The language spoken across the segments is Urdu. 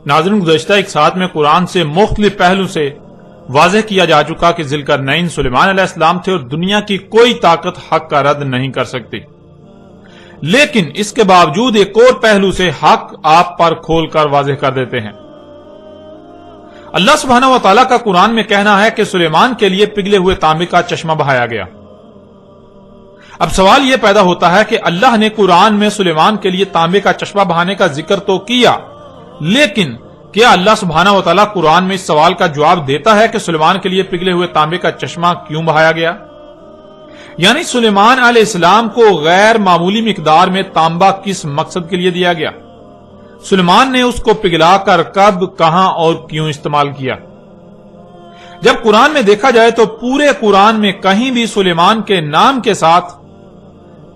ناظرین، گزشتہ ایک ساتھ میں قرآن سے مختلف پہلو سے واضح کیا جا چکا کہ ذوالقرنین سلیمان علیہ السلام تھے اور دنیا کی کوئی طاقت حق کا رد نہیں کر سکتی، لیکن اس کے باوجود ایک اور پہلو سے حق آپ پر کھول کر واضح کر دیتے ہیں۔ اللہ سبحانہ و تعالیٰ کا قرآن میں کہنا ہے کہ سلیمان کے لیے پگھلے ہوئے تانبے کا چشمہ بہایا گیا۔ اب سوال یہ پیدا ہوتا ہے کہ اللہ نے قرآن میں سلیمان کے لیے تانبے کا چشمہ بہانے کا ذکر تو کیا، لیکن کیا اللہ سبحانہ و تعالیٰ قرآن میں اس سوال کا جواب دیتا ہے کہ سلیمان کے لیے پگھلے ہوئے تانبے کا چشمہ کیوں بہایا گیا؟ یعنی سلیمان علیہ السلام کو غیر معمولی مقدار میں تانبا کس مقصد کے لیے دیا گیا؟ سلیمان نے اس کو پگھلا کر کب، کہاں اور کیوں استعمال کیا؟ جب قرآن میں دیکھا جائے تو پورے قرآن میں کہیں بھی سلیمان کے نام کے ساتھ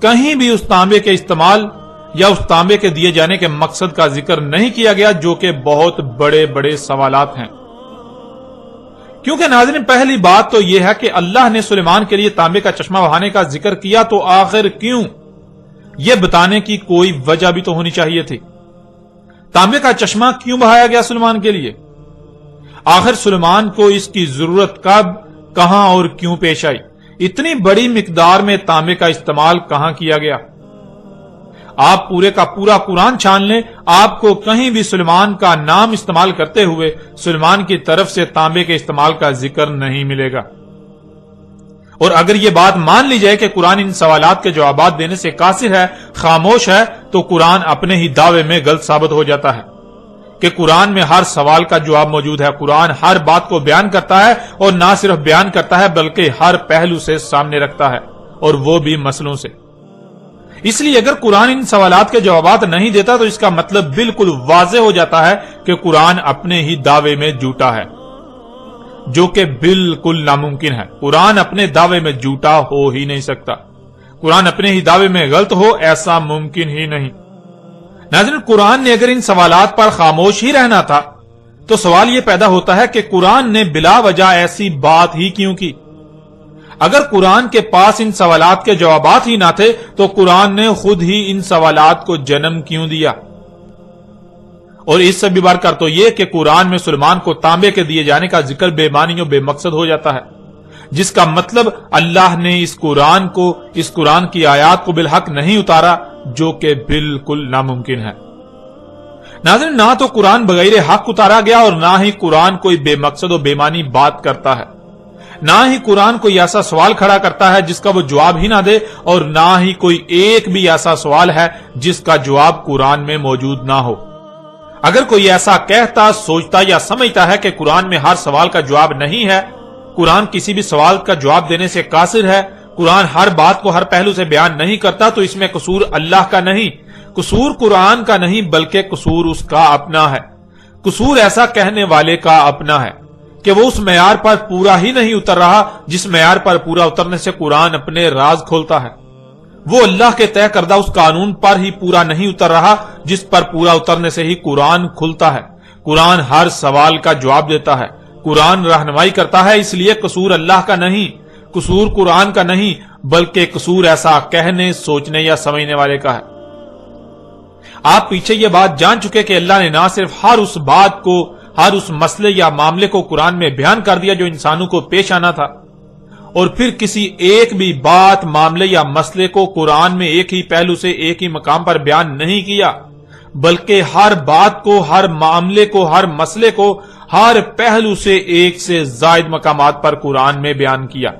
کہیں بھی اس تانبے کے استعمال یا اس تانبے کے دیے جانے کے مقصد کا ذکر نہیں کیا گیا، جو کہ بہت بڑے بڑے سوالات ہیں۔ کیونکہ ناظرین، پہلی بات تو یہ ہے کہ اللہ نے سلیمان کے لیے تانبے کا چشمہ بہانے کا ذکر کیا تو آخر کیوں، یہ بتانے کی کوئی وجہ بھی تو ہونی چاہیے تھی۔ تانبے کا چشمہ کیوں بہایا گیا سلیمان کے لیے؟ آخر سلیمان کو اس کی ضرورت کب، کہاں اور کیوں پیش آئی؟ اتنی بڑی مقدار میں تانبے کا استعمال کہاں کیا گیا؟ آپ پورے کا پورا قرآن چھان لیں، آپ کو کہیں بھی سلیمان کا نام استعمال کرتے ہوئے سلیمان کی طرف سے تانبے کے استعمال کا ذکر نہیں ملے گا۔ اور اگر یہ بات مان لی جائے کہ قرآن ان سوالات کے جوابات دینے سے قاصر ہے، خاموش ہے، تو قرآن اپنے ہی دعوے میں غلط ثابت ہو جاتا ہے کہ قرآن میں ہر سوال کا جواب موجود ہے۔ قرآن ہر بات کو بیان کرتا ہے، اور نہ صرف بیان کرتا ہے بلکہ ہر پہلو سے سامنے رکھتا ہے، اور وہ بھی مسئلوں سے۔ اس لیے اگر قرآن ان سوالات کے جوابات نہیں دیتا تو اس کا مطلب بالکل واضح ہو جاتا ہے کہ قرآن اپنے ہی دعوے میں جھوٹا ہے، جو کہ بالکل ناممکن ہے۔ قرآن اپنے دعوے میں جھوٹا ہو ہی نہیں سکتا، قرآن اپنے ہی دعوے میں غلط ہو ایسا ممکن ہی نہیں۔ ناظرین، قرآن نے اگر ان سوالات پر خاموش ہی رہنا تھا تو سوال یہ پیدا ہوتا ہے کہ قرآن نے بلا وجہ ایسی بات ہی کیوں کی؟ اگر قرآن کے پاس ان سوالات کے جوابات ہی نہ تھے تو قرآن نے خود ہی ان سوالات کو جنم کیوں دیا؟ اور اس سے بھی بڑھ کر تو یہ کہ قرآن میں سلیمان کو تانبے کے دیے جانے کا ذکر بے معنی و بے مقصد ہو جاتا ہے، جس کا مطلب اللہ نے اس قرآن کی آیات کو بالحق نہیں اتارا، جو کہ بالکل ناممکن ہے۔ ناظرین، نہ تو قرآن بغیر حق اتارا گیا اور نہ ہی قرآن کوئی بے مقصد و بے معنی بات کرتا ہے، نہ ہی قرآن کوئی ایسا سوال کھڑا کرتا ہے جس کا وہ جواب ہی نہ دے، اور نہ ہی کوئی ایک بھی ایسا سوال ہے جس کا جواب قرآن میں موجود نہ ہو۔ اگر کوئی ایسا کہتا، سوچتا یا سمجھتا ہے کہ قرآن میں ہر سوال کا جواب نہیں ہے، قرآن کسی بھی سوال کا جواب دینے سے قاصر ہے، قرآن ہر بات کو ہر پہلو سے بیان نہیں کرتا، تو اس میں قصور اللہ کا نہیں، قصور قرآن کا نہیں، بلکہ قصور اس کا اپنا ہے۔ قصور ایسا کہنے والے کا اپنا ہے کہ وہ اس معیار پر پورا ہی نہیں اتر رہا جس معیار پر پورا اترنے سے قرآن اپنے راز کھولتا ہے۔ وہ اللہ کے طے کردہ اس قانون پر ہی پورا نہیں اتر رہا جس پر پورا اترنے سے ہی قرآن کھلتا ہے۔ قرآن ہر سوال کا جواب دیتا ہے، قرآن رہنمائی کرتا ہے، اس لیے قصور اللہ کا نہیں، قصور قرآن کا نہیں، بلکہ قصور ایسا کہنے، سوچنے یا سمجھنے والے کا ہے۔ آپ پیچھے یہ بات جان چکے کہ اللہ نے نہ صرف ہر اس بات کو، ہر اس مسئلے یا معاملے کو قرآن میں بیان کر دیا جو انسانوں کو پیش آنا تھا، اور پھر کسی ایک بھی بات، معاملے یا مسئلے کو قرآن میں ایک ہی پہلو سے ایک ہی مقام پر بیان نہیں کیا، بلکہ ہر بات کو، ہر معاملے کو، ہر مسئلے کو ہر پہلو سے ایک سے زائد مقامات پر قرآن میں بیان کیا۔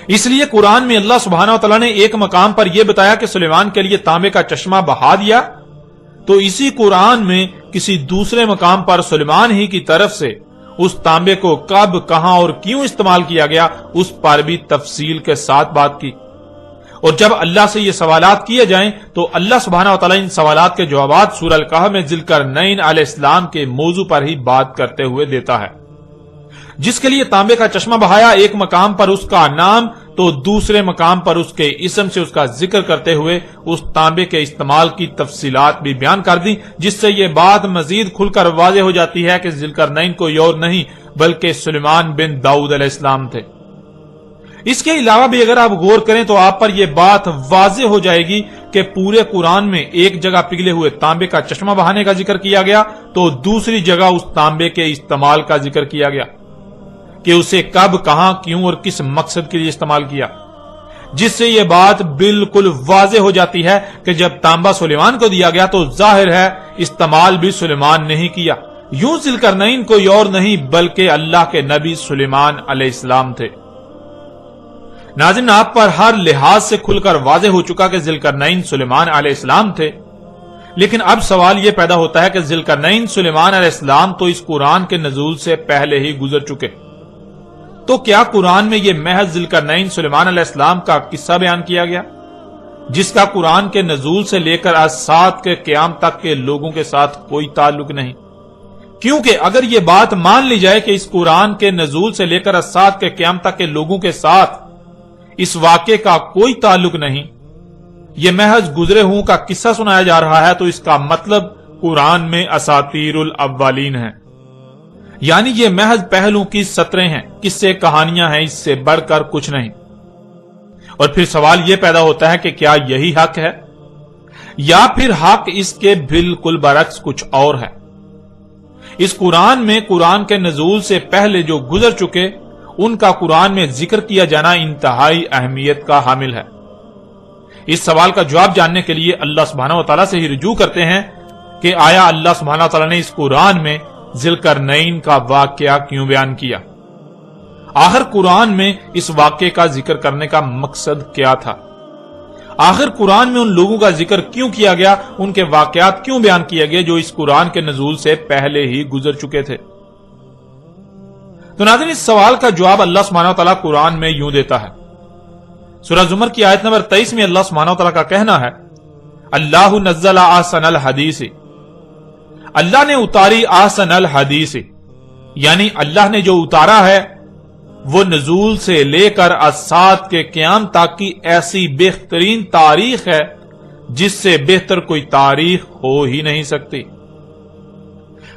اس لیے قرآن میں اللہ سبحانہ و تعالیٰ نے ایک مقام پر یہ بتایا کہ سلیمان کے لیے تانبے کا چشمہ بہا دیا، تو اسی قرآن میں کسی دوسرے مقام پر سلیمان ہی کی طرف سے اس تانبے کو کب، کہاں اور کیوں استعمال کیا گیا، اس پر بھی تفصیل کے ساتھ بات کی۔ اور جب اللہ سے یہ سوالات کیے جائیں تو اللہ سبحانہ و تعالیٰ ان سوالات کے جوابات سورہ الکہف میں ذوالقرنین علیہ السلام کے موضوع پر ہی بات کرتے ہوئے دیتا ہے۔ جس کے لیے تانبے کا چشمہ بہایا، ایک مقام پر اس کا نام تو دوسرے مقام پر اس کے اسم سے اس کا ذکر کرتے ہوئے اس تانبے کے استعمال کی تفصیلات بھی بیان کر دی، جس سے یہ بات مزید کھل کر واضح ہو جاتی ہے کہ ذوالقرنین کوئی اور نہیں بلکہ سلیمان بن داؤد علیہ السلام تھے۔ اس کے علاوہ بھی اگر آپ غور کریں تو آپ پر یہ بات واضح ہو جائے گی کہ پورے قرآن میں ایک جگہ پگھلے ہوئے تانبے کا چشمہ بہانے کا ذکر کیا گیا تو دوسری جگہ اس تانبے کے استعمال کا ذکر کیا گیا کہ اسے کب، کہاں، کیوں اور کس مقصد کے لیے استعمال کیا، جس سے یہ بات بالکل واضح ہو جاتی ہے کہ جب تانبا سلیمان کو دیا گیا تو ظاہر ہے استعمال بھی سلیمان نے ہی کیا، یوں ذوالقرنین کوئی اور نہیں بلکہ اللہ کے نبی سلیمان علیہ السلام تھے۔ ناظرین، آپ پر ہر لحاظ سے کھل کر واضح ہو چکا کہ ذوالقرنین سلیمان علیہ السلام تھے، لیکن اب سوال یہ پیدا ہوتا ہے کہ ذوالقرنین سلیمان علیہ السلام تو اس قرآن کے نزول سے پہلے ہی گزر چکے، تو کیا قرآن میں یہ محض ذوالقرنین سلیمان علیہ السلام کا قصہ بیان کیا گیا جس کا قرآن کے نزول سے لے کر آج سات کے قیام تک کے لوگوں کے ساتھ کوئی تعلق نہیں؟ کیونکہ اگر یہ بات مان لی جائے کہ اس قرآن کے نزول سے لے کر آج سات کے قیام تک کے لوگوں کے ساتھ اس واقعے کا کوئی تعلق نہیں، یہ محض گزرے ہوں کا قصہ سنایا جا رہا ہے، تو اس کا مطلب قرآن میں اساطیر الاولین ہے، یعنی یہ محض پہلوں کی سطریں ہیں، قصے کہانیاں ہیں، اس سے بڑھ کر کچھ نہیں۔ اور پھر سوال یہ پیدا ہوتا ہے کہ کیا یہی حق ہے یا پھر حق اس کے بالکل برعکس کچھ اور ہے؟ اس قرآن میں قرآن کے نزول سے پہلے جو گزر چکے ان کا قرآن میں ذکر کیا جانا انتہائی اہمیت کا حامل ہے۔ اس سوال کا جواب جاننے کے لیے اللہ سبحانہ و تعالیٰ سے ہی رجوع کرتے ہیں کہ آیا اللہ سبحانہ و تعالیٰ نے اس قرآن میں ذوالقرنین کا واقعہ کیوں بیان کیا؟ آخر قرآن میں اس واقعے کا ذکر کرنے کا مقصد کیا تھا؟ آخر قرآن میں ان لوگوں کا ذکر کیوں کیا گیا، ان کے واقعات کیوں بیان کیے گئے جو اس قرآن کے نزول سے پہلے ہی گزر چکے تھے؟ تو ناظرین، اس سوال کا جواب اللہ سبحانہ و تعالیٰ قرآن میں یوں دیتا ہے۔ سورہ زمر کی آیت نمبر 23 میں اللہ سبحانہ و تعالیٰ کا کہنا ہے، اللہ نزل احسن الحدیث، اللہ نے اتاری احسن الحدیث، یعنی اللہ نے جو اتارا ہے وہ نزول سے لے کر اسات کے قیام تک کی ایسی بہترین تاریخ ہے جس سے بہتر کوئی تاریخ ہو ہی نہیں سکتی۔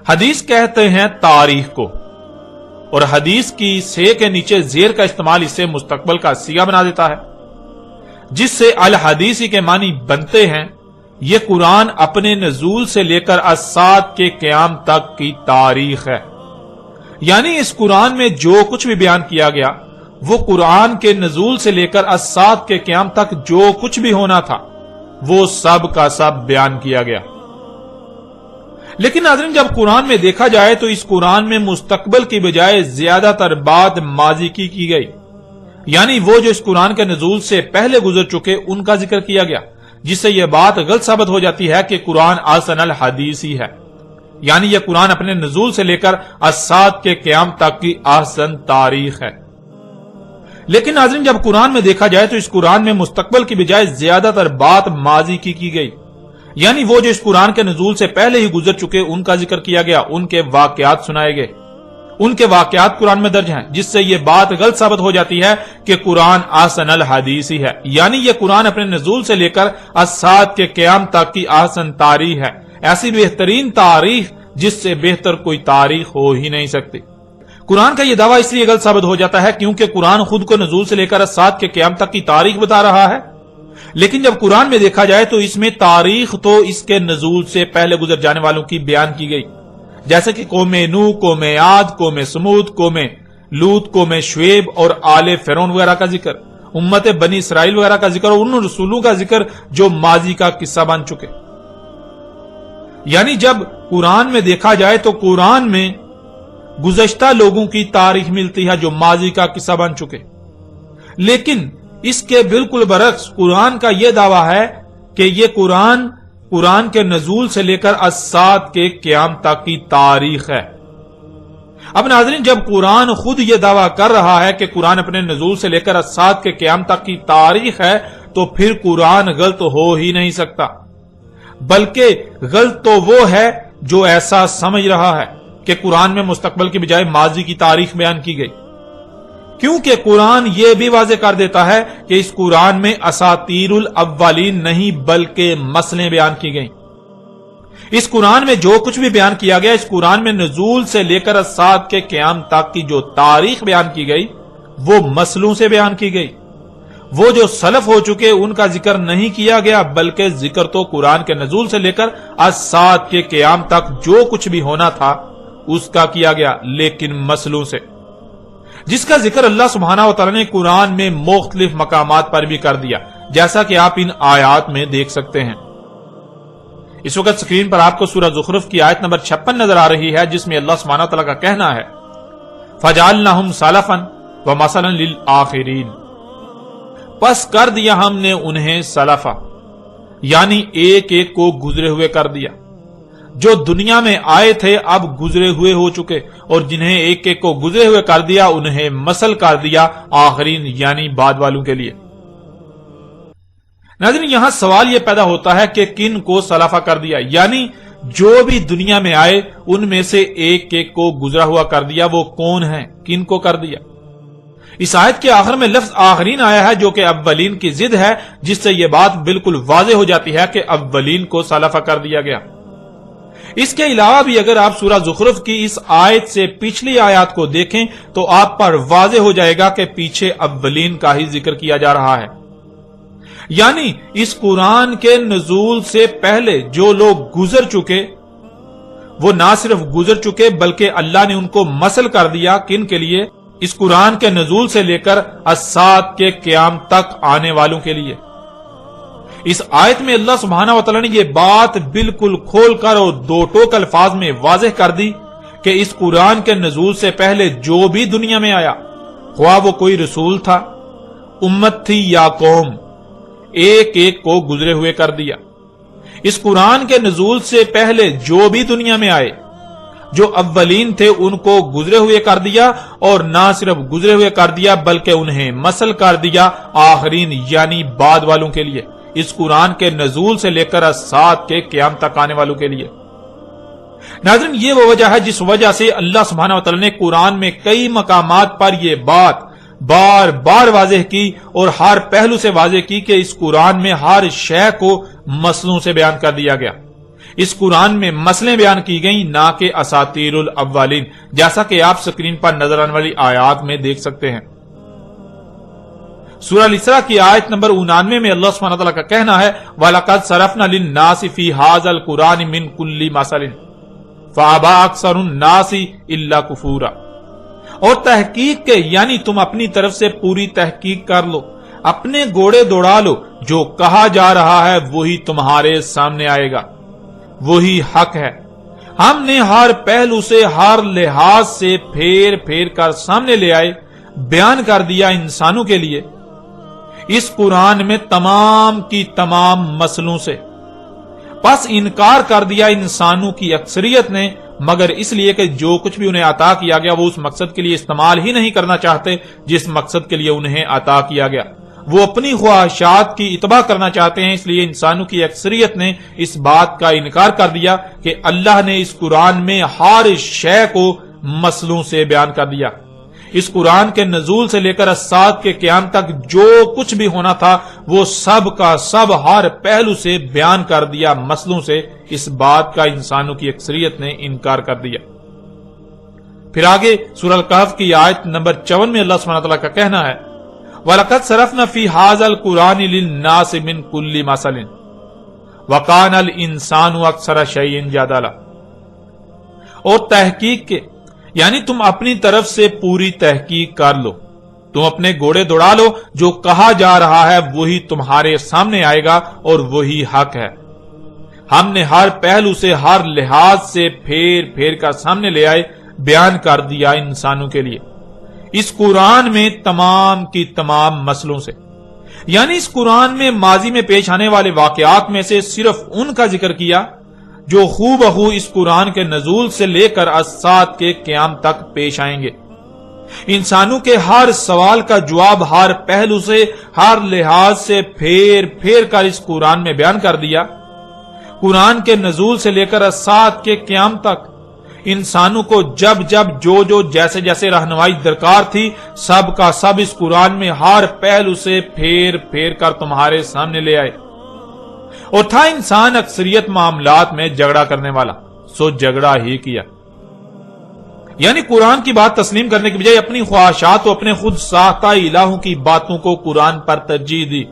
حدیث کہتے ہیں تاریخ کو، اور حدیث کی سے کے نیچے زیر کا استعمال اسے مستقبل کا صیغہ بنا دیتا ہے، جس سے الحدیثی کے معنی بنتے ہیں یہ قرآن اپنے نزول سے لے کر اسات کے قیام تک کی تاریخ ہے، یعنی اس قرآن میں جو کچھ بھی بیان کیا گیا وہ قرآن کے نزول سے لے کر اسات کے قیام تک جو کچھ بھی ہونا تھا وہ سب کا سب بیان کیا گیا۔ لیکن ناظرین، جب قرآن میں دیکھا جائے تو اس قرآن میں مستقبل کی بجائے زیادہ تر بات ماضی کی گئی، یعنی وہ جو اس قرآن کے نزول سے پہلے گزر چکے ان کا ذکر کیا گیا، جس سے یہ بات غلط ثابت ہو جاتی ہے کہ قرآن احسن الحدیث ہی ہے، یعنی یہ قرآن اپنے نزول سے لے کر اسات کے قیام تک کی احسن تاریخ ہے۔ لیکن ناظرین، جب قرآن میں دیکھا جائے تو اس قرآن میں مستقبل کی بجائے زیادہ تر بات ماضی کی گئی، یعنی وہ جو اس قرآن کے نزول سے پہلے ہی گزر چکے ان کا ذکر کیا گیا، ان کے واقعات سنائے گئے، ان کے واقعات قرآن میں درج ہیں، جس سے یہ بات غلط ثابت ہو جاتی ہے کہ قرآن احسن الحدیث ہی ہے، یعنی یہ قرآن اپنے نزول سے لے کر اسات کے قیام تک کی احسن تاریخ ہے، ایسی بہترین تاریخ جس سے بہتر کوئی تاریخ ہو ہی نہیں سکتی۔ قرآن کا یہ دعویٰ اس لیے غلط ثابت ہو جاتا ہے کیونکہ قرآن خود کو نزول سے لے کر اسات کے قیام تک کی تاریخ بتا رہا ہے، لیکن جب قرآن میں دیکھا جائے تو اس میں تاریخ تو اس کے نزول سے پہلے گزر جانے والوں کی بیان کی گئی، جیسے کہ قوم نوح، قوم عاد، قوم سمود، قوم لوط، قوم شعیب اور آل فرعون وغیرہ کا ذکر، امت بنی اسرائیل وغیرہ کا ذکر اور ان رسولوں کا ذکر جو ماضی کا قصہ بن چکے۔ یعنی جب قرآن میں دیکھا جائے تو قرآن میں گزشتہ لوگوں کی تاریخ ملتی ہے جو ماضی کا قصہ بن چکے، لیکن اس کے بالکل برعکس قرآن کا یہ دعویٰ ہے کہ یہ قرآن کے نزول سے لے کر اسات کے قیام تک کی تاریخ ہے۔ اب ناظرین، جب قرآن خود یہ دعویٰ کر رہا ہے کہ قرآن اپنے نزول سے لے کر اسات کے قیام تک کی تاریخ ہے تو پھر قرآن غلط ہو ہی نہیں سکتا، بلکہ غلط تو وہ ہے جو ایسا سمجھ رہا ہے کہ قرآن میں مستقبل کی بجائے ماضی کی تاریخ بیان کی گئی، کیونکہ قرآن یہ بھی واضح کر دیتا ہے کہ اس قرآن میں اساطیر الاولین نہیں بلکہ مسئلیں بیان کی گئیں۔ اس قرآن میں جو کچھ بھی بیان کیا گیا، اس قرآن میں نزول سے لے کر اسات کے قیام تک کی جو تاریخ بیان کی گئی وہ مسئلوں سے بیان کی گئی، وہ جو سلف ہو چکے ان کا ذکر نہیں کیا گیا، بلکہ ذکر تو قرآن کے نزول سے لے کر الساعت کے قیام تک جو کچھ بھی ہونا تھا اس کا کیا گیا، لیکن مسئلوں سے، جس کا ذکر اللہ سبحانہ و تعالی نے قرآن میں مختلف مقامات پر بھی کر دیا، جیسا کہ آپ ان آیات میں دیکھ سکتے ہیں۔ اس وقت سکرین پر آپ کو سورہ زخرف کی آیت نمبر 56 نظر آ رہی ہے، جس میں اللہ سبحانہ و تعالی کا کہنا ہے فَجَعَلْنَاهُمْ سَلَفًا وَمَثَلًا لِلْآخِرِينَ، پس کر دیا ہم نے انہیں سلفا، یعنی ایک ایک کو گزرے ہوئے کر دیا، جو دنیا میں آئے تھے اب گزرے ہوئے ہو چکے، اور جنہیں ایک ایک کو گزرے ہوئے کر دیا انہیں مثل کر دیا آخرین یعنی بعد والوں کے لیے۔ ناظرین، یہاں سوال یہ پیدا ہوتا ہے کہ کن کو سلفا کر دیا، یعنی جو بھی دنیا میں آئے ان میں سے ایک ایک کو گزرا ہوا کر دیا، وہ کون ہیں، کن کو کر دیا؟ اس آیت کے آخر میں لفظ آخرین آیا ہے جو کہ اولین کی ضد ہے، جس سے یہ بات بالکل واضح ہو جاتی ہے کہ اولین کو سلفا کر دیا گیا۔ اس کے علاوہ بھی اگر آپ سورہ زخرف کی اس آیت سے پچھلی آیات کو دیکھیں تو آپ پر واضح ہو جائے گا کہ پیچھے اولین کا ہی ذکر کیا جا رہا ہے، یعنی اس قرآن کے نزول سے پہلے جو لوگ گزر چکے وہ نہ صرف گزر چکے بلکہ اللہ نے ان کو مثل کر دیا، کن کے لیے؟ اس قرآن کے نزول سے لے کر الساعت کے قیام تک آنے والوں کے لیے۔ اس آیت میں اللہ سبحانہ و تعالی نے یہ بات بالکل کھول کر اور دو ٹوک الفاظ میں واضح کر دی کہ اس قرآن کے نزول سے پہلے جو بھی دنیا میں آیا، خواہ وہ کوئی رسول تھا، امت تھی یا قوم، ایک ایک کو گزرے ہوئے کر دیا۔ اس قرآن کے نزول سے پہلے جو بھی دنیا میں آئے، جو اولین تھے ان کو گزرے ہوئے کر دیا، اور نہ صرف گزرے ہوئے کر دیا بلکہ انہیں مثل کر دیا آخرین یعنی بعد والوں کے لیے، اس قرآن کے نزول سے لے کر الساعت کے قیام تک آنے والوں کے لیے۔ ناظرین، یہ وہ وجہ ہے جس وجہ سے اللہ سبحانہ و تعالی نے قرآن میں کئی مقامات پر یہ بات بار بار واضح کی اور ہر پہلو سے واضح کی کہ اس قرآن میں ہر شے کو مسئلوں سے بیان کر دیا گیا۔ اس قرآن میں مسئلیں بیان کی گئیں، نہ کہ اساطیر الاولین، جیسا کہ آپ سکرین پر نظر آنے والی آیات میں دیکھ سکتے ہیں۔ سورہ الاسراء کی آیت نمبر 99 میں اللہ سبحانہ وتعالی کا کہنا ہے وَلَقَدْ صَرَفْنَا لِلنَّاسِ فِي هَذَا الْقُرْآنِ مِنْ كُلِّ مَثَلٍ فَأَبَىٰ أَكْثَرُ النَّاسِ إِلَّا كُفُورًا، اور تحقیق کے یعنی تم اپنی طرف سے پوری تحقیق کر لو، اپنے گوڑے دوڑا لو، جو کہا جا رہا ہے وہی تمہارے سامنے آئے گا، وہی حق ہے۔ ہم نے ہر پہلو سے ہر لحاظ سے پھیر پھیر کر سامنے لے آئے، بیان کر دیا انسانوں کے لیے اس قرآن میں تمام کی تمام مسئلوں سے۔ پس انکار کر دیا انسانوں کی اکثریت نے، مگر اس لیے کہ جو کچھ بھی انہیں عطا کیا گیا وہ اس مقصد کے لیے استعمال ہی نہیں کرنا چاہتے جس مقصد کے لیے انہیں عطا کیا گیا، وہ اپنی خواہشات کی اتباع کرنا چاہتے ہیں۔ اس لیے انسانوں کی اکثریت نے اس بات کا انکار کر دیا کہ اللہ نے اس قرآن میں ہر شے کو مسئلوں سے بیان کر دیا۔ اس قرآن کے نزول سے لے کر الساعت کے قیام تک جو کچھ بھی ہونا تھا وہ سب کا سب ہر پہلو سے بیان کر دیا مسئلوں سے۔ اس بات کا انسانوں کی اکثریت نے انکار کر دیا۔ پھر آگے سورہ الکہف کی آیت نمبر 54 میں اللہ سبحانہ وتعالی کا کہنا ہے وَلَقَدْ صَرَفْنَا فِي هَذَا الْقُرْآنِ لِلنَّاسِ مِنْ كُلِّ مَثَلٍ وَكَانَ الْإِنسَانُ أَكْثَرَ شَيْءٍ جَدَلًا، اور تحقیق کے یعنی تم اپنی طرف سے پوری تحقیق کر لو، تم اپنے گھوڑے دوڑا لو، جو کہا جا رہا ہے وہی تمہارے سامنے آئے گا اور وہی حق ہے۔ ہم نے ہر پہلو سے ہر لحاظ سے پھیر پھیر کر سامنے لے آئے، بیان کر دیا انسانوں کے لیے اس قرآن میں تمام کی تمام مسئلوں سے، یعنی اس قرآن میں ماضی میں پیش آنے والے واقعات میں سے صرف ان کا ذکر کیا جو ہو بہو اس قرآن کے نزول سے لے کر الساعت کے قیام تک پیش آئیں گے۔ انسانوں کے ہر سوال کا جواب ہر پہلو سے ہر لحاظ سے پھیر پھیر کر اس قرآن میں بیان کر دیا۔ قرآن کے نزول سے لے کر الساعت کے قیام تک انسانوں کو جب جب جو جیسے جیسے رہنمائی درکار تھی سب کا سب اس قرآن میں ہر پہلو سے پھیر پھیر کر تمہارے سامنے لے آئے۔ اور تھا انسان اکثریت معاملات میں جھگڑا کرنے والا، سو جھگڑا ہی کیا۔ یعنی قرآن کی بات تسلیم کرنے کی بجائے اپنی خواہشات و اپنے خود ساختہ الہوں کی باتوں کو قرآن پر ترجیح دی۔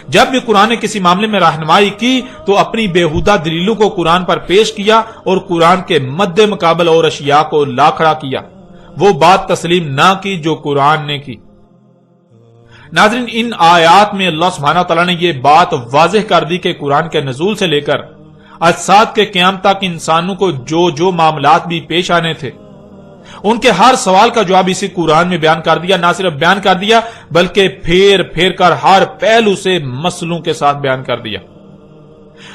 جب بھی قرآن نے کسی معاملے میں رہنمائی کی تو اپنی بےہودہ دلیلوں کو قرآن پر پیش کیا اور قرآن کے مد مقابل اور اشیاء کو لا کھڑا کیا، وہ بات تسلیم نہ کی جو قرآن نے کی۔ ناظرین، ان آیات میں اللہ سبحانہ تعالیٰ نے یہ بات واضح کر دی کہ قرآن کے نزول سے لے کر اجساد کے قیام تک انسانوں کو جو معاملات بھی پیش آنے تھے، ان کے ہر سوال کا جواب اسی قرآن میں بیان کر دیا۔ نہ صرف بیان کر دیا بلکہ پھیر پھیر کر ہر پہلو سے مسئلوں کے ساتھ بیان کر دیا۔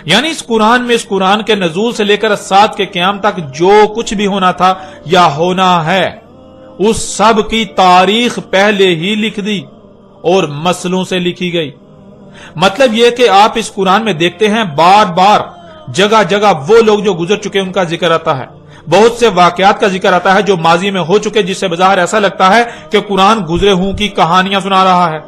یعنی اس قرآن کے نزول سے لے کر اجساد کے قیام تک جو کچھ بھی ہونا تھا یا ہونا ہے، اس سب کی تاریخ پہلے ہی لکھ دی اور مسئلوں سے لکھی گئی۔ مطلب یہ کہ آپ اس قرآن میں دیکھتے ہیں بار بار جگہ جگہ وہ لوگ جو گزر چکے ان کا ذکر آتا ہے، بہت سے واقعات کا ذکر آتا ہے جو ماضی میں ہو چکے، جس سے بظاہر ایسا لگتا ہے کہ قرآن گزرے ہوں کی کہانیاں سنا رہا ہے۔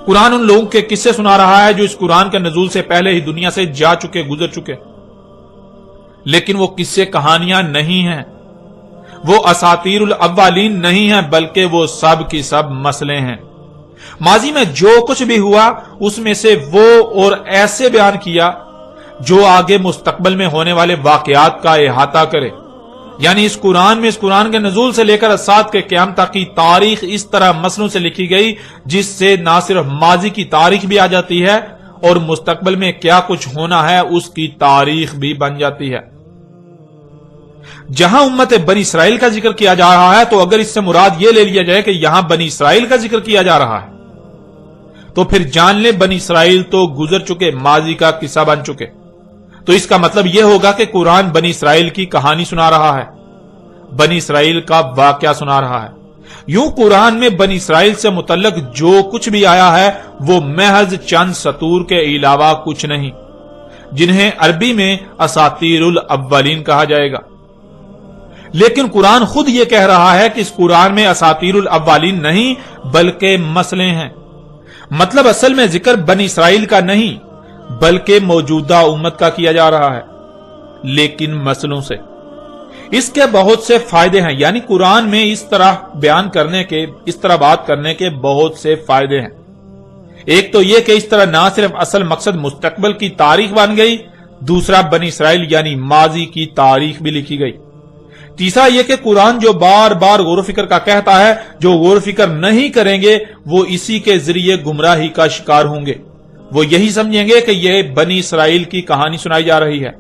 قرآن ان لوگوں کے قصے سنا رہا ہے جو اس قرآن کے نزول سے پہلے ہی دنیا سے جا چکے، گزر چکے، لیکن وہ قصے کہانیاں نہیں ہیں، وہ اساطیر الاولین نہیں ہیں، بلکہ وہ سب کی سب مسئلے ہیں۔ ماضی میں جو کچھ بھی ہوا اس میں سے وہ اور ایسے بیان کیا جو آگے مستقبل میں ہونے والے واقعات کا احاطہ کرے۔ یعنی اس قرآن کے نزول سے لے کر اجساد کے قیام تک کی تاریخ اس طرح مسئلوں سے لکھی گئی جس سے نہ صرف ماضی کی تاریخ بھی آ جاتی ہے اور مستقبل میں کیا کچھ ہونا ہے اس کی تاریخ بھی بن جاتی ہے۔ جہاں امت بنی اسرائیل کا ذکر کیا جا رہا ہے تو اگر اس سے مراد یہ لے لیا جائے کہ یہاں بنی اسرائیل کا ذکر کیا جا رہا ہے تو پھر جان لیں بنی اسرائیل تو گزر چکے، ماضی کا قصہ بن چکے۔ تو اس کا مطلب یہ ہوگا کہ قرآن بنی اسرائیل کی کہانی سنا رہا ہے، بنی اسرائیل کا واقعہ سنا رہا ہے۔ یوں قرآن میں بنی اسرائیل سے متعلق جو کچھ بھی آیا ہے وہ محض چند سطور کے علاوہ کچھ نہیں، جنہیں عربی میں اساطیر الاولین کہا جائے گا۔ لیکن قرآن خود یہ کہہ رہا ہے کہ اس قرآن میں اساطیر الاولین نہیں بلکہ مسئلے ہیں۔ مطلب اصل میں ذکر بنی اسرائیل کا نہیں بلکہ موجودہ امت کا کیا جا رہا ہے، لیکن مسئلوں سے۔ اس کے بہت سے فائدے ہیں، یعنی قرآن میں اس طرح بیان کرنے کے، اس طرح بات کرنے کے بہت سے فائدے ہیں۔ ایک تو یہ کہ اس طرح نہ صرف اصل مقصد مستقبل کی تاریخ بن گئی، دوسرا بنی اسرائیل یعنی ماضی کی تاریخ بھی لکھی گئی۔ تیسرا یہ کہ قرآن جو بار بار غور و فکر کا کہتا ہے، جو غور و فکر نہیں کریں گے وہ اسی کے ذریعے گمراہی کا شکار ہوں گے، وہ یہی سمجھیں گے کہ یہ بنی اسرائیل کی کہانی سنائی جا رہی ہے،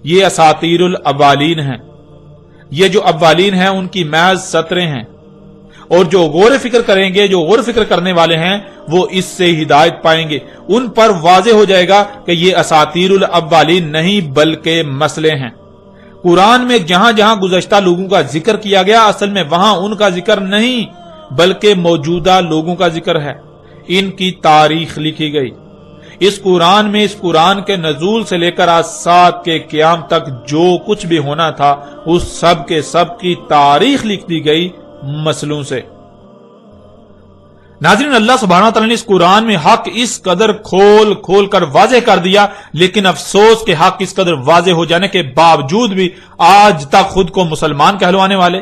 یہ اساطیر الاولین ہیں، یہ جو اولین ہیں ان کی محض سطریں ہیں، اور جو غور و فکر کریں گے، جو غور و فکر کرنے والے ہیں وہ اس سے ہدایت پائیں گے، ان پر واضح ہو جائے گا کہ یہ اساطیر الاولین نہیں بلکہ مسئلے ہیں۔ قرآن میں جہاں جہاں گزشتہ لوگوں کا ذکر کیا گیا اصل میں وہاں ان کا ذکر نہیں بلکہ موجودہ لوگوں کا ذکر ہے، ان کی تاریخ لکھی گئی۔ اس قرآن کے نزول سے لے کر اجساد کے قیام تک جو کچھ بھی ہونا تھا اس سب کے سب کی تاریخ لکھ دی گئی مسئلوں سے۔ ناظرین، اللہ سبحانہ تعالیٰ نے اس قرآن میں حق اس قدر کھول کھول کر واضح کر دیا، لیکن افسوس کہ حق اس قدر واضح ہو جانے کے باوجود بھی آج تک خود کو مسلمان کہلوانے والے،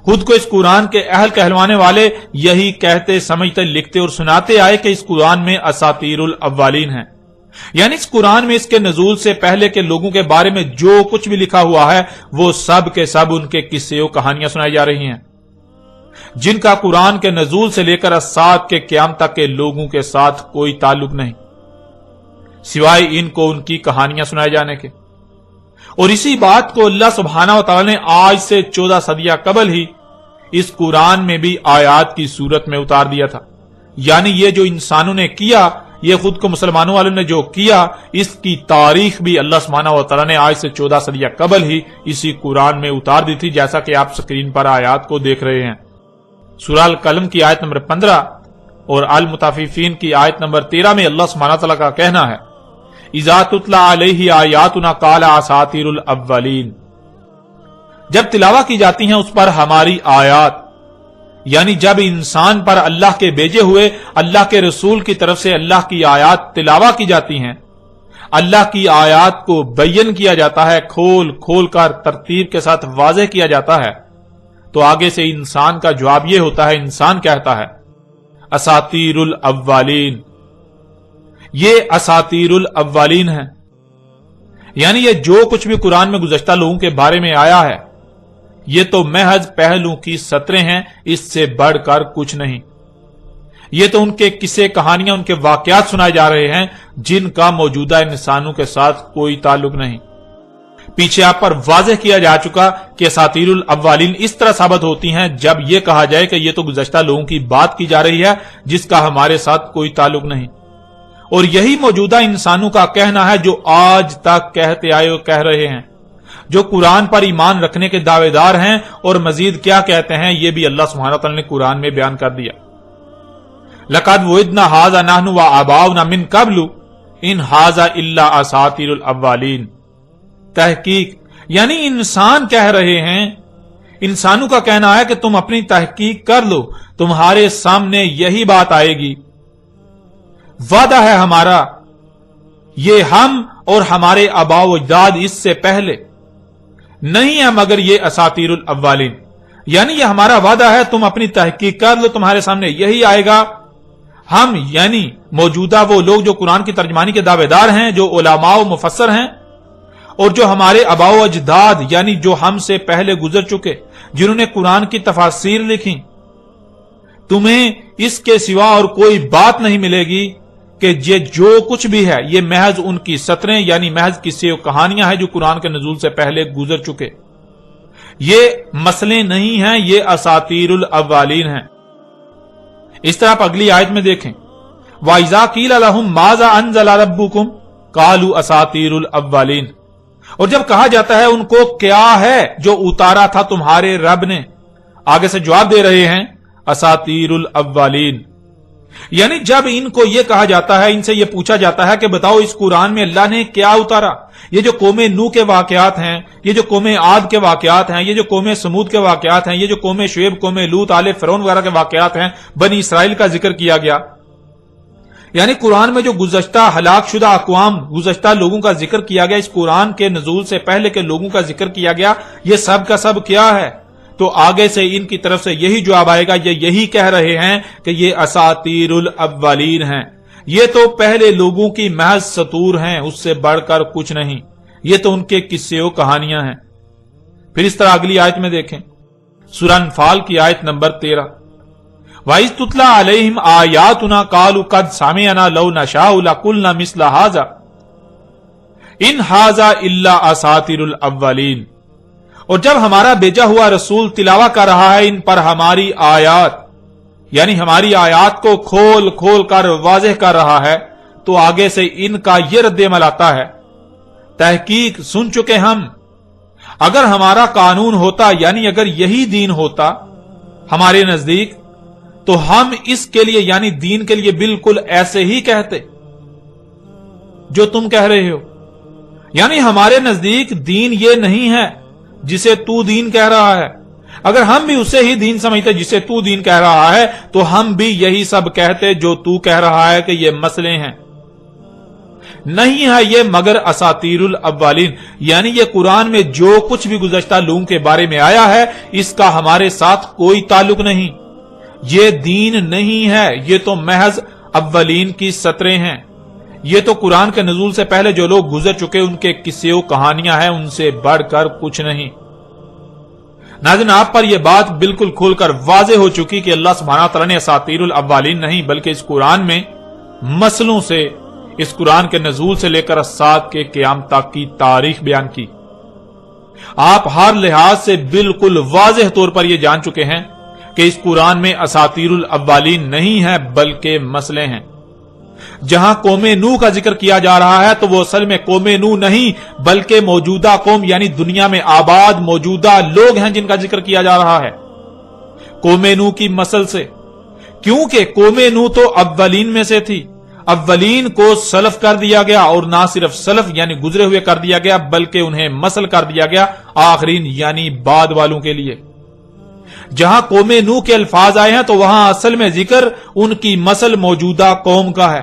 خود کو اس قرآن کے اہل کہلوانے والے یہی کہتے، سمجھتے، لکھتے اور سناتے آئے کہ اس قرآن میں اساطیر الاولین ہیں، یعنی اس قرآن میں اس کے نزول سے پہلے کے لوگوں کے بارے میں جو کچھ بھی لکھا ہوا ہے وہ سب کے سب ان کے قصے و کہانیاں سنائی جا رہی ہیں، جن کا قرآن کے نزول سے لے کر اجساد کے قیام تک کے لوگوں کے ساتھ کوئی تعلق نہیں سوائے ان کو ان کی کہانیاں سنائے جانے کے۔ اور اسی بات کو اللہ سبحانہ و تعالی نے آج سے 14 صدیاں قبل ہی اس قرآن میں بھی آیات کی صورت میں اتار دیا تھا، یعنی یہ جو انسانوں نے کیا، یہ خود کو مسلمانوں والوں نے جو کیا، اس کی تاریخ بھی اللہ سبحانہ و تعالی نے آج سے 14 صدیاں قبل ہی اسی قرآن میں اتار دی تھی، جیسا کہ آپ سکرین پر آیات کو دیکھ رہے ہیں۔ سورہ القلم کی آیت نمبر 15 اور المطففین کی آیت نمبر 13 میں اللہ سبحانہ تعالیٰ کا کہنا ہے، اذا تتلی علیہ آیاتنا قال اساطیر الاولین، جب تلاوت کی جاتی ہیں اس پر ہماری آیات، یعنی جب انسان پر اللہ کے بھیجے ہوئے اللہ کے رسول کی طرف سے اللہ کی آیات تلاوت کی جاتی ہیں، اللہ کی آیات کو بیان کیا جاتا ہے، کھول کھول کر ترتیب کے ساتھ واضح کیا جاتا ہے، تو آگے سے انسان کا جواب یہ ہوتا ہے، انسان کہتا ہے اساطیر الاولین، یہ اساطیر الاولین ہے، یعنی یہ جو کچھ بھی قرآن میں گزشتہ لوگوں کے بارے میں آیا ہے یہ تو محض پہلو کی سطریں ہیں، اس سے بڑھ کر کچھ نہیں۔ یہ تو ان کے قصے، کہانیاں، ان کے واقعات سنائے جا رہے ہیں جن کا موجودہ انسانوں کے ساتھ کوئی تعلق نہیں۔ پیچھے آپ پر واضح کیا جا چکا کہ اساطیر الاولین اس طرح ثابت ہوتی ہیں جب یہ کہا جائے کہ یہ تو گزشتہ لوگوں کی بات کی جا رہی ہے جس کا ہمارے ساتھ کوئی تعلق نہیں، اور یہی موجودہ انسانوں کا کہنا ہے جو آج تک کہتے آئے اور کہہ رہے ہیں، جو قرآن پر ایمان رکھنے کے دعوے دار ہیں، اور مزید کیا کہتے ہیں یہ بھی اللہ سبحانہ وتعالی نے قرآن میں بیان کر دیا۔ لَقَدْ وُعِدْنَا هَٰذَا نَحْنُ وَآبَاؤُنَا مِن قَبْلُ إِنْ هَٰذَا إِلَّا أَسَاطِيرُ الْأَوَّلِينَ۔ تحقیق یعنی انسان کہہ رہے ہیں، انسانوں کا کہنا ہے کہ تم اپنی تحقیق کر لو، تمہارے سامنے یہی بات آئے گی، وعدہ ہے ہمارا، یہ ہم اور ہمارے آباء و اجداد اس سے پہلے نہیں ہے مگر یہ اساطیر الاولین، یعنی یہ ہمارا وعدہ ہے، تم اپنی تحقیق کر لو، تمہارے سامنے یہی آئے گا۔ ہم یعنی موجودہ وہ لوگ جو قرآن کی ترجمانی کے دعوے دار ہیں، جو علماء و مفسر ہیں، اور جو ہمارے آباء و اجداد یعنی جو ہم سے پہلے گزر چکے، جنہوں نے قرآن کی تفاسیر لکھی، تمہیں اس کے سوا اور کوئی بات نہیں ملے گی کہ یہ جو کچھ بھی ہے یہ محض ان کی سطریں یعنی محض قصے و کہانیاں ہیں جو قرآن کے نزول سے پہلے گزر چکے، یہ مسئلے نہیں ہیں، یہ اساطیر الاولین ہیں۔ اس طرح آپ اگلی آیت میں دیکھیں، وَإِذَا قِيلَ لَهُم مَاذَا أَنزَلَ رَبُّكُمْ قَالُوا أَسَاطِيرُ الْأَوَّلِينَ، اور جب کہا جاتا ہے ان کو کیا ہے جو اتارا تھا تمہارے رب نے، آگے سے جواب دے رہے ہیں اساطیر الاولین، یعنی جب ان کو یہ کہا جاتا ہے، ان سے یہ پوچھا جاتا ہے کہ بتاؤ اس قرآن میں اللہ نے کیا اتارا، یہ جو قوم نوح کے واقعات ہیں، یہ جو قوم عاد کے واقعات ہیں، یہ جو قوم سمود کے واقعات ہیں، یہ جو قوم شعیب، قوم لوط، آل فرعون وغیرہ کے واقعات ہیں، بنی اسرائیل کا ذکر کیا گیا، یعنی قرآن میں جو گزشتہ ہلاک شدہ اقوام، گزشتہ لوگوں کا ذکر کیا گیا، اس قرآن کے نزول سے پہلے کے لوگوں کا ذکر کیا گیا، یہ سب کا سب کیا ہے؟ تو آگے سے ان کی طرف سے یہی جواب آئے گا، یہ یہی کہہ رہے ہیں کہ یہ اساطیر الاولین ہیں، یہ تو پہلے لوگوں کی محض سطور ہیں، اس سے بڑھ کر کچھ نہیں، یہ تو ان کے قصے و کہانیاں ہیں۔ پھر اس طرح اگلی آیت میں دیکھیں، سورہ انفال کی آیت نمبر 13، وَإِذْ تُتْلَىٰ عَلَيْهِمْ آيَاتُنَا قَالُوا قَدْ سَمِعْنَا لَوْ نَشَاءُ لَقُلْنَا مِثْلَ هَٰذَا إِنْ هَٰذَا إِلَّا أَسَاطِيرُ الْأَوَّلِينَ، اور جب ہمارا بھیجا ہوا رسول تلاوت کر رہا ہے ان پر ہماری آیات، یعنی ہماری آیات کو کھول کھول کر واضح کر رہا ہے، تو آگے سے ان کا یہ رد عمل آتا ہے، تحقیق سن چکے ہم، اگر ہمارا قانون ہوتا یعنی اگر یہی دین ہوتا ہمارے نزدیک تو ہم اس کے لیے یعنی دین کے لیے بالکل ایسے ہی کہتے جو تم کہہ رہے ہو، یعنی ہمارے نزدیک دین یہ نہیں ہے جسے تو دین کہہ رہا ہے، اگر ہم بھی اسے ہی دین سمجھتے جسے تو دین کہہ رہا ہے تو ہم بھی یہی سب کہتے جو تو کہہ رہا ہے کہ یہ مسئلے ہیں، نہیں ہے یہ مگر اساطیر الاولین، یعنی یہ قرآن میں جو کچھ بھی گزشتہ لوگوں کے بارے میں آیا ہے اس کا ہمارے ساتھ کوئی تعلق نہیں، یہ دین نہیں ہے، یہ تو محض اولین کی سطریں ہیں، یہ تو قرآن کے نزول سے پہلے جو لوگ گزر چکے ان کے قصے و کہانیاں ہیں، ان سے بڑھ کر کچھ نہیں۔ ناظرین، آپ پر یہ بات بالکل کھول کر واضح ہو چکی کہ اللہ سبحانہ تعالیٰ نے اساطیر الاولین نہیں بلکہ اس قرآن میں مسلوں سے، اس قرآن کے نزول سے لے کر الساعۃ کے قیام تک کی تاریخ بیان کی۔ آپ ہر لحاظ سے بالکل واضح طور پر یہ جان چکے ہیں کہ اس قرآن میں اساطیر الاولین نہیں ہے بلکہ مسئلے ہیں۔ جہاں قوم نوح کا ذکر کیا جا رہا ہے تو وہ اصل میں قوم نوح نہیں بلکہ موجودہ قوم یعنی دنیا میں آباد موجودہ لوگ ہیں جن کا ذکر کیا جا رہا ہے قوم نوح کی مسل سے، کیونکہ قوم نوح تو اولین میں سے تھی، اولین کو سلف کر دیا گیا، اور نہ صرف سلف یعنی گزرے ہوئے کر دیا گیا بلکہ انہیں مسل کر دیا گیا آخرین یعنی بعد والوں کے لیے۔ جہاں قوم نوح کے الفاظ آئے ہیں تو وہاں اصل میں ذکر ان کی مسل موجودہ قوم کا ہے،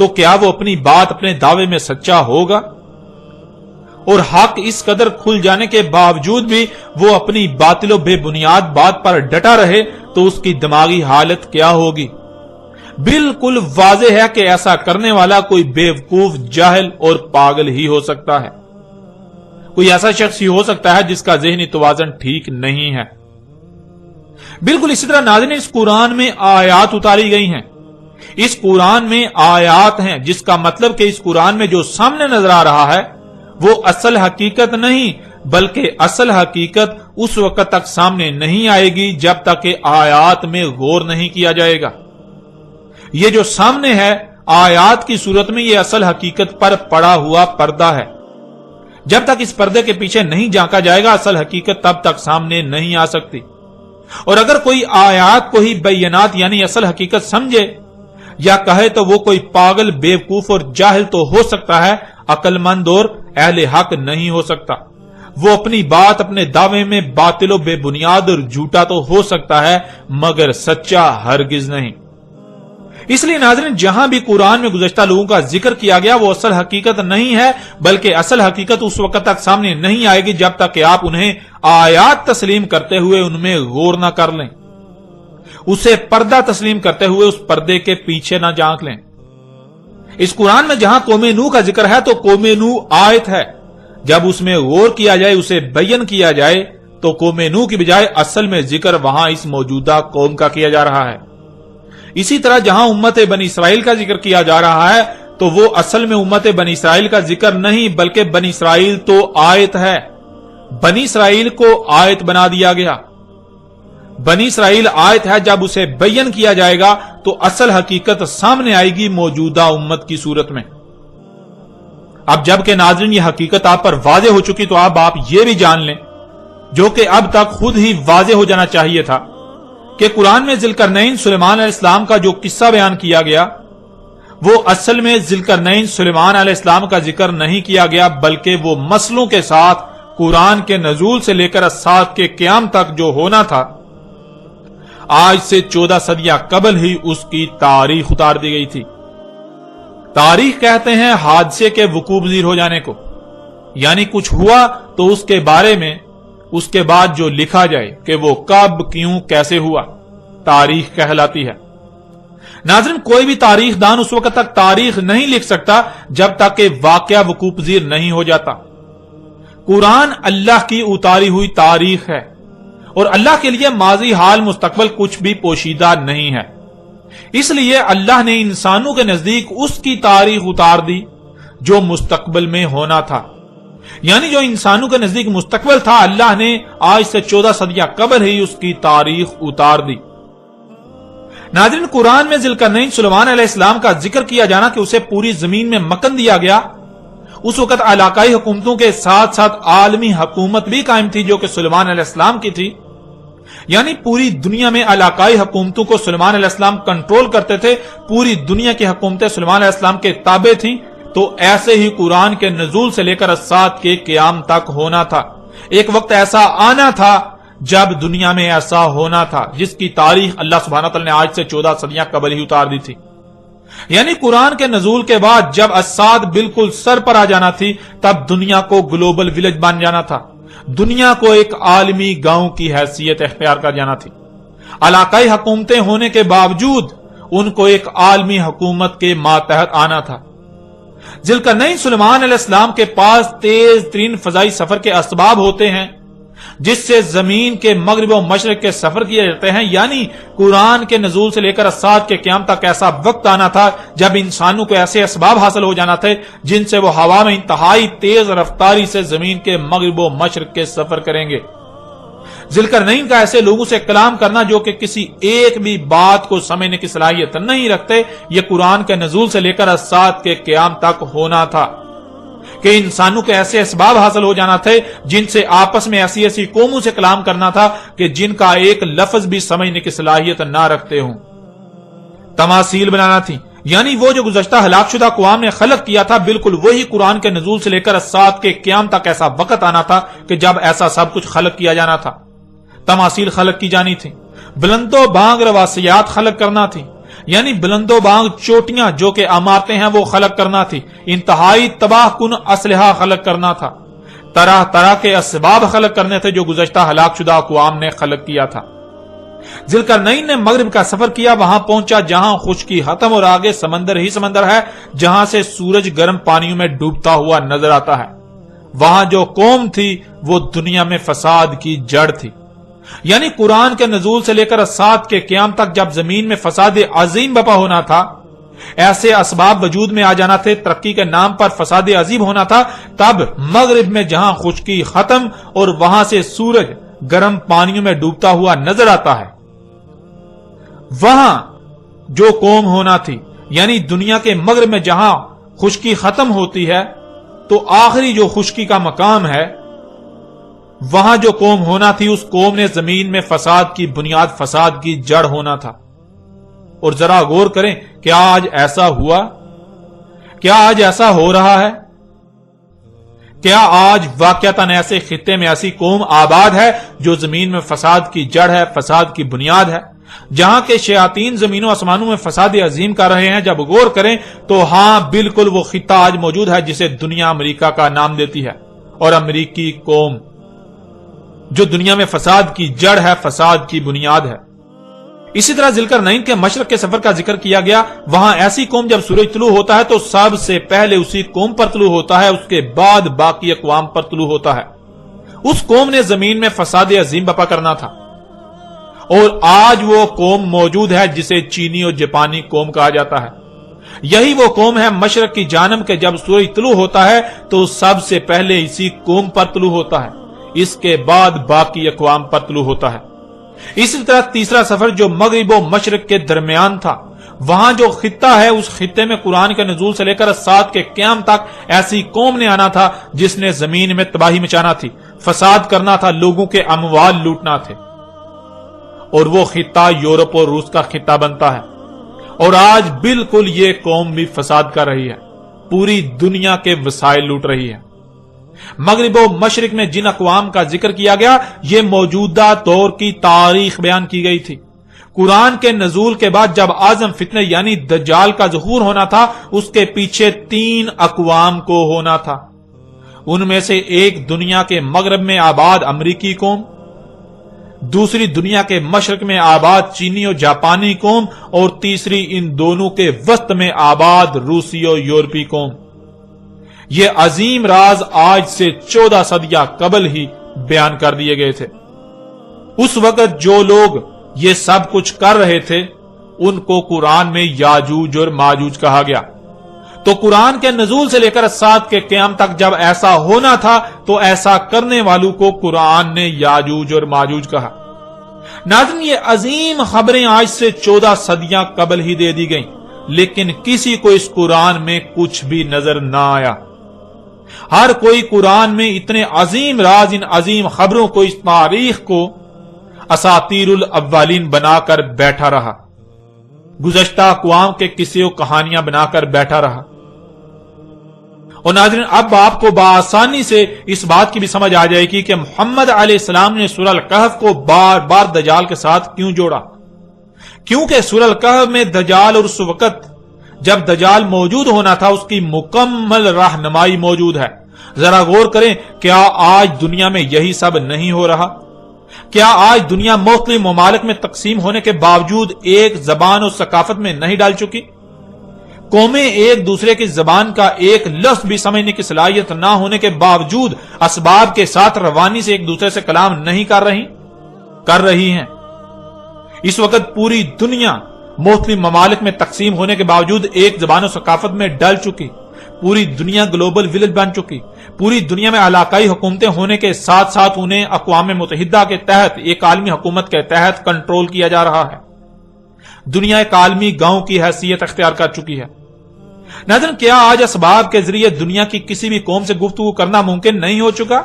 تو کیا وہ اپنی بات اپنے دعوے میں سچا ہوگا؟ اور حق اس قدر کھل جانے کے باوجود بھی وہ اپنی باطل و بے بنیاد بات پر ڈٹا رہے تو اس کی دماغی حالت کیا ہوگی؟ بالکل واضح ہے کہ ایسا کرنے والا کوئی بیوقوف، جاہل اور پاگل ہی ہو سکتا ہے۔ کوئی ایسا شخص ہی ہو سکتا ہے جس کا ذہنی توازن ٹھیک نہیں ہے۔ بالکل اسی طرح ناظرین، اس قرآن میں آیات اتاری گئی ہیں، اس قرآن میں آیات ہیں، جس کا مطلب کہ اس قرآن میں جو سامنے نظر آ رہا ہے وہ اصل حقیقت نہیں، بلکہ اصل حقیقت اس وقت تک سامنے نہیں آئے گی جب تک کہ آیات میں غور نہیں کیا جائے گا۔ یہ جو سامنے ہے آیات کی صورت میں، یہ اصل حقیقت پر پڑا ہوا پردہ ہے۔ جب تک اس پردے کے پیچھے نہیں جھانکا جائے گا اصل حقیقت تب تک سامنے نہیں آ سکتی۔ اور اگر کوئی آیات کو ہی بینات یعنی اصل حقیقت سمجھے یا کہے تو وہ کوئی پاگل، بیوقوف اور جاہل تو ہو سکتا ہے، عقل مند اور اہل حق نہیں ہو سکتا۔ وہ اپنی بات، اپنے دعوے میں باطل و بے بنیاد اور جھوٹا تو ہو سکتا ہے مگر سچا ہرگز نہیں۔ اس لیے ناظرین، جہاں بھی قرآن میں گزشتہ لوگوں کا ذکر کیا گیا وہ اصل حقیقت نہیں ہے، بلکہ اصل حقیقت اس وقت تک سامنے نہیں آئے گی جب تک کہ آپ انہیں آیات تسلیم کرتے ہوئے ان میں غور نہ کر لیں، اسے پردہ تسلیم کرتے ہوئے اس پردے کے پیچھے نہ جھانک لیں۔ اس قرآن میں جہاں قوم نوح کا ذکر ہے تو قوم نوح آیت ہے، جب اس میں غور کیا جائے، اسے بیان کیا جائے تو قوم نوح کی بجائے اصل میں ذکر وہاں اس موجودہ قوم کا کیا جا رہا ہے۔ اسی طرح جہاں امت بنی اسرائیل کا ذکر کیا جا رہا ہے تو وہ اصل میں امت بنی اسرائیل کا ذکر نہیں، بلکہ بنی اسرائیل تو آیت ہے۔ بنی اسرائیل کو آیت بنا دیا گیا۔ بنی اسرائیل آیت ہے، جب اسے بیان کیا جائے گا تو اصل حقیقت سامنے آئے گی موجودہ امت کی صورت میں۔ اب جب کہ ناظرین یہ حقیقت آپ پر واضح ہو چکی تو اب آپ یہ بھی جان لیں، جو کہ اب تک خود ہی واضح ہو جانا چاہیے تھا، کہ قرآن میں ذوالقرنین سلیمان علیہ السلام کا جو قصہ بیان کیا گیا وہ اصل میں ذوالقرنین سلیمان علیہ السلام کا ذکر نہیں کیا گیا، بلکہ وہ مسئلوں کے ساتھ قرآن کے نزول سے لے کر الساعۃ کے قیام تک جو ہونا تھا، آج سے 14 صدیاں قبل ہی اس کی تاریخ اتار دی گئی تھی۔ تاریخ کہتے ہیں حادثے کے وقوع پذیر ہو جانے کو، یعنی کچھ ہوا تو اس کے بارے میں اس کے بعد جو لکھا جائے کہ وہ کب، کیوں، کیسے ہوا، تاریخ کہلاتی ہے۔ ناظرین، کوئی بھی تاریخ دان اس وقت تک تاریخ نہیں لکھ سکتا جب تک کہ واقعہ وقوع پذیر نہیں ہو جاتا۔ قرآن اللہ کی اتاری ہوئی تاریخ ہے، اور اللہ کے لیے ماضی، حال، مستقبل کچھ بھی پوشیدہ نہیں ہے۔ اس لیے اللہ نے انسانوں کے نزدیک اس کی تاریخ اتار دی جو مستقبل میں ہونا تھا، یعنی جو انسانوں کے نزدیک مستقبل تھا، اللہ نے آج سے 14 صدیاں قبل ہی اس کی تاریخ اتار دی۔ ناظرین، قرآن میں ذوالقرنین سلیمان علیہ السلام کا ذکر کیا جانا کہ اسے پوری زمین میں مکن دیا گیا، اس وقت علاقائی حکومتوں کے ساتھ ساتھ عالمی حکومت بھی قائم تھی جو کہ سلیمان علیہ السلام کی تھی، یعنی پوری دنیا میں علاقائی حکومتوں کو سلیمان علیہ السلام کنٹرول کرتے تھے، پوری دنیا کی حکومتیں سلیمان علیہ السلام کے تابع تھیں۔ تو ایسے ہی قرآن کے نزول سے لے کر الساعۃ کے قیام تک ہونا تھا۔ ایک وقت ایسا آنا تھا جب دنیا میں ایسا ہونا تھا، جس کی تاریخ اللہ سبحانہ تعالی نے آج سے 14 صدیاں قبل ہی اتار دی تھی۔ یعنی قرآن کے نزول کے بعد جب الساعۃ بالکل سر پر آ جانا تھی، تب دنیا کو گلوبل ولیج بن جانا تھا، دنیا کو ایک عالمی گاؤں کی حیثیت اختیار کر جانا تھی۔ علاقائی حکومتیں ہونے کے باوجود ان کو ایک عالمی حکومت کے ماتحت آنا تھا۔ ذوالقرنین سلیمان علیہ السلام کے پاس تیز ترین فضائی سفر کے اسباب ہوتے ہیں، جس سے زمین کے مغرب و مشرق کے سفر کیے جاتے ہیں، یعنی قرآن کے نزول سے لے کر الساعۃ کے قیام تک ایسا وقت آنا تھا جب انسانوں کو ایسے اسباب حاصل ہو جانا تھے جن سے وہ ہوا میں انتہائی تیز رفتاری سے زمین کے مغرب و مشرق کے سفر کریں گے۔ ذوالقرنین کا ایسے لوگوں سے کلام کرنا جو کہ کسی ایک بھی بات کو سمجھنے کی صلاحیت نہیں رکھتے، یہ قرآن کے نزول سے لے کر الساعۃ کے قیام تک ہونا تھا کہ انسانوں کے ایسے اسباب حاصل ہو جانا تھے جن سے آپس میں ایسی ایسی قوموں سے کلام کرنا تھا کہ جن کا ایک لفظ بھی سمجھنے کی صلاحیت نہ رکھتے ہوں۔ تماثیل بنانا تھی، یعنی وہ جو گزشتہ ہلاک شدہ اقوام نے خلق کیا تھا، بالکل وہی قرآن کے نزول سے لے کر الساعۃ کے قیام تک ایسا وقت آنا تھا کہ جب ایسا سب کچھ خلق کیا جانا تھا۔ تماثیل خلق کی جانی تھی، بلند و بانگ رواسیات خلق کرنا تھی، یعنی بلند و بانگ چوٹیاں جو کہ عمارتیں ہیں وہ خلق کرنا تھی، انتہائی تباہ کن اسلحہ خلق کرنا تھا، طرح طرح کے اسباب خلق کرنے تھے جو گزشتہ ہلاک شدہ اقوام نے خلق کیا تھا۔ ذوالقرنین نے مغرب کا سفر کیا، وہاں پہنچا جہاں خشکی ختم اور آگے سمندر ہی سمندر ہے، جہاں سے سورج گرم پانیوں میں ڈوبتا ہوا نظر آتا ہے۔ وہاں جو قوم تھی وہ دنیا میں فساد کی جڑ تھی، یعنی قرآن کے نزول سے لے کر سات کے قیام تک جب زمین میں فساد عظیم بپا ہونا تھا، ایسے اسباب وجود میں آ جانا تھے، ترقی کے نام پر فساد عظیم ہونا تھا، تب مغرب میں جہاں خشکی ختم اور وہاں سے سورج گرم پانیوں میں ڈوبتا ہوا نظر آتا ہے، وہاں جو قوم ہونا تھی، یعنی دنیا کے مغرب میں جہاں خشکی ختم ہوتی ہے تو آخری جو خشکی کا مقام ہے، وہاں جو قوم ہونا تھی، اس قوم نے زمین میں فساد کی بنیاد، فساد کی جڑ ہونا تھا۔ اور ذرا غور کریں، کیا آج ایسا ہوا؟ کیا آج ایسا ہو رہا ہے؟ کیا آج واقعتاً ایسے خطے میں ایسی قوم آباد ہے جو زمین میں فساد کی جڑ ہے، فساد کی بنیاد ہے، جہاں کے شیاطین زمین و آسمانوں میں فساد عظیم کر رہے ہیں؟ جب غور کریں تو ہاں، بالکل وہ خطہ آج موجود ہے جسے دنیا امریکہ کا نام دیتی ہے، اور امریکی قوم جو دنیا میں فساد کی جڑ ہے، فساد کی بنیاد ہے۔ اسی طرح ذوالقرنین کے مشرق کے سفر کا ذکر کیا گیا، وہاں ایسی قوم جب سورج طلوع ہوتا ہے تو سب سے پہلے اسی قوم پر طلوع ہوتا ہے، اس کے بعد باقی اقوام پر طلوع ہوتا ہے۔ اس قوم نے زمین میں فساد عظیم بپا کرنا تھا، اور آج وہ قوم موجود ہے جسے چینی اور جاپانی قوم کہا جاتا ہے۔ یہی وہ قوم ہے مشرق کی جانب کے جب سورج طلوع ہوتا ہے تو سب سے پہلے اسی قوم پر طلوع ہوتا ہے، اس کے بعد باقی اقوام پر طلوع ہوتا ہے۔ اسی طرح تیسرا سفر جو مغرب و مشرق کے درمیان تھا، وہاں جو خطہ ہے، اس خطے میں قرآن کے نزول سے لے کر سات کے قیام تک ایسی قوم نے آنا تھا جس نے زمین میں تباہی مچانا تھی، فساد کرنا تھا، لوگوں کے اموال لوٹنا تھے، اور وہ خطہ یورپ اور روس کا خطہ بنتا ہے۔ اور آج بالکل یہ قوم بھی فساد کر رہی ہے، پوری دنیا کے وسائل لوٹ رہی ہے۔ مغرب و مشرق میں جن اقوام کا ذکر کیا گیا، یہ موجودہ دور کی تاریخ بیان کی گئی تھی۔ قرآن کے نزول کے بعد جب اعظم فتنہ یعنی دجال کا ظہور ہونا تھا، اس کے پیچھے 3 اقوام کو ہونا تھا۔ ان میں سے ایک دنیا کے مغرب میں آباد امریکی قوم، دوسری دنیا کے مشرق میں آباد چینی اور جاپانی قوم، اور تیسری ان دونوں کے وسط میں آباد روسی اور یورپی قوم۔ یہ عظیم راز آج سے 14 صدیاں قبل ہی بیان کر دیے گئے تھے۔ اس وقت جو لوگ یہ سب کچھ کر رہے تھے ان کو قرآن میں یاجوج اور ماجوج کہا گیا۔ تو قرآن کے نزول سے لے کر سات کے قیام تک جب ایسا ہونا تھا تو ایسا کرنے والوں کو قرآن نے یاجوج اور ماجوج کہا۔ ناظرین، یہ عظیم خبریں آج سے 14 صدیاں قبل ہی دے دی گئیں، لیکن کسی کو اس قرآن میں کچھ بھی نظر نہ آیا۔ ہر کوئی قرآن میں اتنے عظیم راز، ان عظیم خبروں کو، اس تاریخ کو اساطیر الاولین بنا کر بیٹھا رہا، گزشتہ اقوام کے قصے و کہانیاں بنا کر بیٹھا رہا۔ اور ناظرین، اب آپ کو بآسانی سے اس بات کی بھی سمجھ آ جائے گی کہ محمد علیہ السلام نے سورہ الکہف کو بار بار دجال کے ساتھ کیوں جوڑا۔ کیونکہ سورہ الکہف میں دجال اور اس وقت جب دجال موجود ہونا تھا اس کی مکمل رہنمائی موجود ہے۔ ذرا غور کریں، کیا آج دنیا میں یہی سب نہیں ہو رہا؟ کیا آج دنیا مختلف ممالک میں تقسیم ہونے کے باوجود ایک زبان اور ثقافت میں نہیں ڈال چکی؟ قومیں ایک دوسرے کی زبان کا ایک لفظ بھی سمجھنے کی صلاحیت نہ ہونے کے باوجود اسباب کے ساتھ روانی سے ایک دوسرے سے کلام نہیں کر رہی ہیں۔ اس وقت پوری دنیا مختلف ممالک میں تقسیم ہونے کے باوجود ایک زبان و ثقافت میں ڈل چکی، پوری دنیا گلوبل ولیج بن چکی، پوری دنیا میں علاقائی حکومتیں ہونے کے ساتھ ساتھ انہیں اقوام متحدہ کے تحت، ایک عالمی حکومت کے تحت کنٹرول کیا جا رہا ہے۔ دنیا ایک عالمی گاؤں کی حیثیت اختیار کر چکی ہے۔ ناظرین، کیا آج اسباب کے ذریعے دنیا کی کسی بھی قوم سے گفتگو کرنا ممکن نہیں ہو چکا؟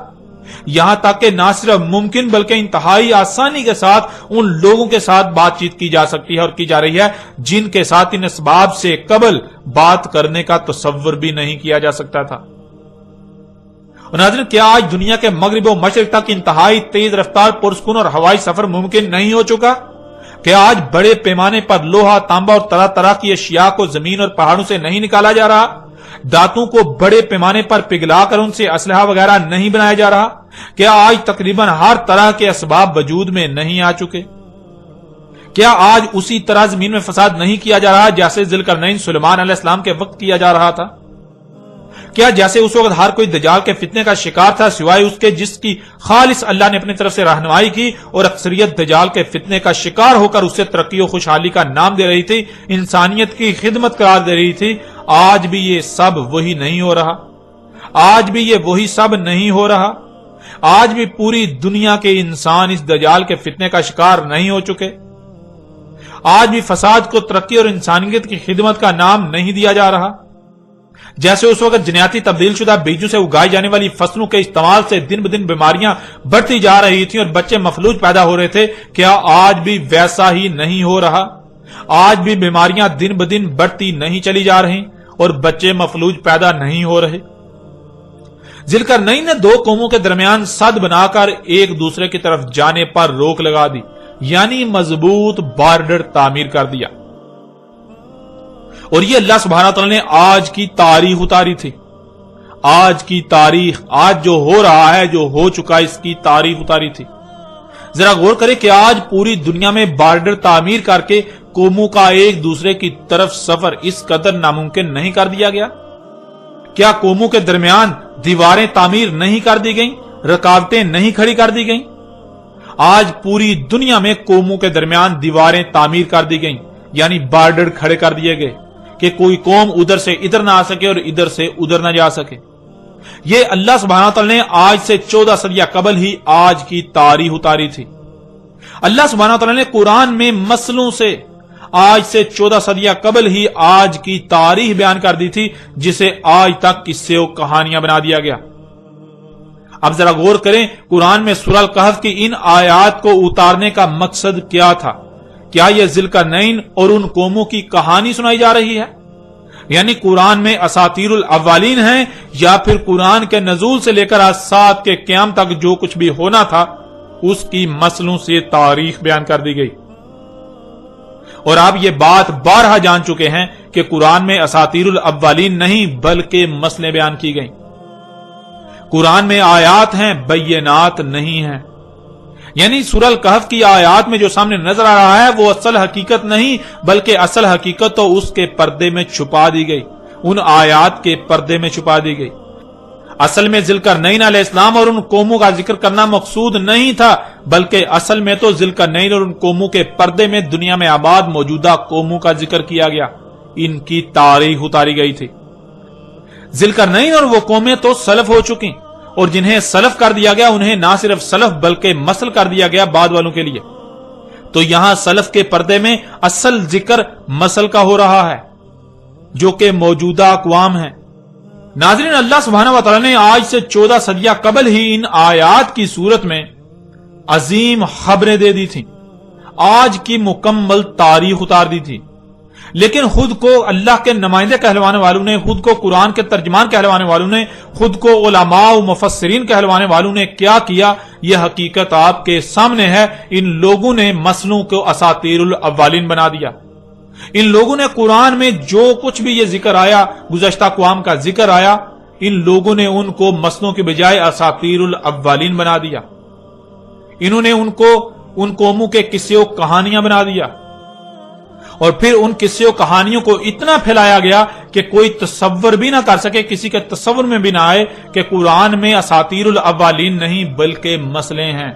یہاں تک کہ نہ صرف ممکن بلکہ انتہائی آسانی کے ساتھ ان لوگوں کے ساتھ بات چیت کی جا سکتی ہے اور کی جا رہی ہے جن کے ساتھ ان اسباب سے قبل بات کرنے کا تصور بھی نہیں کیا جا سکتا تھا۔ ناظرین، کیا آج دنیا کے مغرب و مشرق تک انتہائی تیز رفتار پرسکون اور ہوائی سفر ممکن نہیں ہو چکا؟ کیا آج بڑے پیمانے پر لوہا، تانبا اور طرح طرح کی اشیاء کو زمین اور پہاڑوں سے نہیں نکالا جا رہا؟ دانتوں کو بڑے پیمانے پر پگھلا کر ان سے اسلحہ وغیرہ نہیں بنایا جا رہا؟ کیا آج تقریباً ہر طرح کے اسباب وجود میں نہیں آ چکے؟ کیا آج اسی طرح زمین میں فساد نہیں کیا جا رہا جیسے ذوالقرنین سلیمان علیہ السلام کے وقت کیا جا رہا تھا؟ کیا جیسے اس وقت ہر کوئی دجال کے فتنے کا شکار تھا سوائے اس کے جس کی خالص اللہ نے اپنی طرف سے رہنمائی کی، اور اکثریت دجال کے فتنے کا شکار ہو کر اسے ترقی و خوشحالی کا نام دے رہی تھی، انسانیت کی خدمت قرار دے رہی تھی؟ آج بھی یہ سب وہی نہیں ہو رہا؟ آج بھی یہ وہی سب نہیں ہو رہا؟ آج بھی پوری دنیا کے انسان اس دجال کے فتنے کا شکار نہیں ہو چکے؟ آج بھی فساد کو ترقی اور انسانیت کی خدمت کا نام نہیں دیا جا رہا؟ جیسے اس وقت جنیاتی تبدیل شدہ بیجوں سے اگائی جانے والی فصلوں کے استعمال سے دن بدن بیماریاں بڑھتی جا رہی تھیں اور بچے مفلوج پیدا ہو رہے تھے، کیا آج بھی ویسا ہی نہیں ہو رہا؟ آج بھی بیماریاں دن بدن بڑھتی نہیں چلی جا رہی اور بچے مفلوج پیدا نہیں ہو رہے؟ ذوالقرنین نے دو قوموں کے درمیان سد بنا کر ایک دوسرے کی طرف جانے پر روک لگا دی، یعنی مضبوط بارڈر تعمیر کر دیا، اور یہ اللہ سبحانہ تعالیٰ نے آج کی تاریخ اتاری تھی۔ آج کی تاریخ، آج جو ہو رہا ہے، جو ہو چکا، اس کی تاریخ اتاری تھی۔ ذرا غور کریں کہ آج پوری دنیا میں بارڈر تعمیر کر کے قوموں کا ایک دوسرے کی طرف سفر اس قدر ناممکن نہیں کر دیا گیا؟ کیا قوموں کے درمیان دیواریں تعمیر نہیں کر دی گئیں، رکاوٹیں نہیں کھڑی کر دی گئیں؟ آج پوری دنیا میں قوموں کے درمیان دیواریں تعمیر کر دی گئیں، یعنی بارڈر کھڑے کر دیے گئے کہ کوئی قوم ادھر سے ادھر نہ آ سکے اور ادھر سے ادھر نہ جا سکے۔ یہ اللہ سبحانہ تعالیٰ نے آج سے 14 صدیاں قبل ہی آج کی تاریخ اتاری تھی۔ اللہ سبحانہ تعالیٰ نے قرآن میں مسلوں سے آج سے 14 صدیاں قبل ہی آج کی تاریخ بیان کر دی تھی، جسے آج تک قصے و کہانیاں بنا دیا گیا۔ اب ذرا غور کریں، قرآن میں سورہ الکہف کی ان آیات کو اتارنے کا مقصد کیا تھا؟ کیا یہ ذوالقرنین اور ان قوموں کی کہانی سنائی جا رہی ہے؟ یعنی قرآن میں اساطیر الاولین ہیں، یا پھر قرآن کے نزول سے لے کر آج سات کے قیام تک جو کچھ بھی ہونا تھا اس کی مسلوں سے تاریخ بیان کر دی گئی؟ اور آپ یہ بات بارہا جان چکے ہیں کہ قرآن میں اساطیر الاولین نہیں بلکہ مسلیں بیان کی گئیں۔ قرآن میں آیات ہیں، بینات نہیں ہیں۔ یعنی سورہ الکہف کی آیات میں جو سامنے نظر آ رہا ہے وہ اصل حقیقت نہیں، بلکہ اصل حقیقت تو اس کے پردے میں چھپا دی گئی، ان آیات کے پردے میں چھپا دی گئی۔ اصل میں ذوالقرنین علیہ السلام اور ان قوموں کا ذکر کرنا مقصود نہیں تھا، بلکہ اصل میں تو ذوالقرنین اور ان قوموں کے پردے میں دنیا میں آباد موجودہ قوموں کا ذکر کیا گیا، ان کی تاریخ اتاری گئی تھی۔ ذوالقرنین اور وہ قومیں تو سلف ہو چکی، اور جنہیں سلف کر دیا گیا انہیں نہ صرف سلف بلکہ مسل کر دیا گیا بعد والوں کے لیے۔ تو یہاں سلف کے پردے میں اصل ذکر مسل کا ہو رہا ہے، جو کہ موجودہ اقوام ہیں۔ ناظرین، اللہ سبحانہ و تعالی نے آج سے 14 صدیاں قبل ہی ان آیات کی صورت میں عظیم خبریں دے دی تھیں، آج کی مکمل تاریخ اتار دی تھی، لیکن خود کو اللہ کے نمائندے کہلوانے والوں نے، خود کو قرآن کے ترجمان کہلوانے والوں نے، خود کو علماء و مفسرین کہلوانے والوں نے کیا کیا، یہ حقیقت آپ کے سامنے ہے۔ ان لوگوں نے مسلوں کو اساطیر الاولین بنا دیا۔ ان لوگوں نے قرآن میں جو کچھ بھی یہ ذکر آیا، گزشتہ اقوام کا ذکر آیا، ان لوگوں نے ان کو مسلوں کے بجائے اساطیر الاولین بنا دیا۔ انہوں نے ان کو ان قوموں کے قصے و کہانیاں بنا دیا، اور پھر ان قصے و کہانیوں کو اتنا پھیلایا گیا کہ کوئی تصور بھی نہ کر سکے، کسی کے تصور میں بھی نہ آئے کہ قرآن میں اساطیر الاولین نہیں بلکہ مسئلے ہیں۔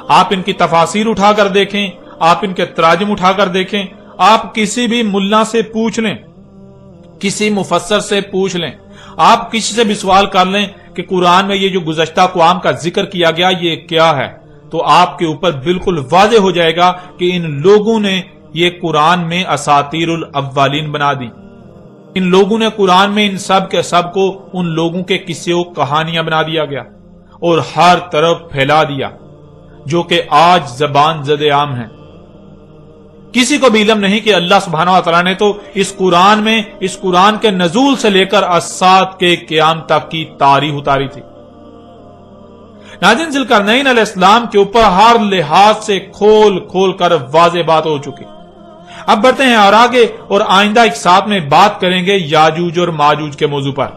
آپ ان کی تفاسیر اٹھا کر دیکھیں، آپ ان کے تراجم اٹھا کر دیکھیں، آپ کسی بھی ملا سے پوچھ لیں، کسی مفسر سے پوچھ لیں، آپ کسی سے بھی سوال کر لیں کہ قرآن میں یہ جو گزشتہ اقوام کا ذکر کیا گیا یہ کیا ہے، تو آپ کے اوپر بالکل واضح ہو جائے گا کہ ان لوگوں نے یہ قرآن میں اساطیر الاولین بنا دی۔ ان لوگوں نے قرآن میں ان سب کے سب کو ان لوگوں کے قصے و کہانیاں بنا دیا گیا اور ہر طرف پھیلا دیا، جو کہ آج زبان زد عام ہے۔ کسی کو بھی علم نہیں کہ اللہ سبحانہ و تعالیٰ نے تو اس قرآن میں، اس قرآن کے نزول سے لے کر الساعۃ کے قیام تک کی تاریخ اتاری تھی۔ ناظرین، ذوالقرنین علیہ السلام کے اوپر ہر لحاظ سے کھول کھول کر واضح بات ہو چکی۔ اب بڑھتے ہیں اور آگے اور آئندہ ایک ساتھ میں بات کریں گے یاجوج اور ماجوج کے موضوع پر۔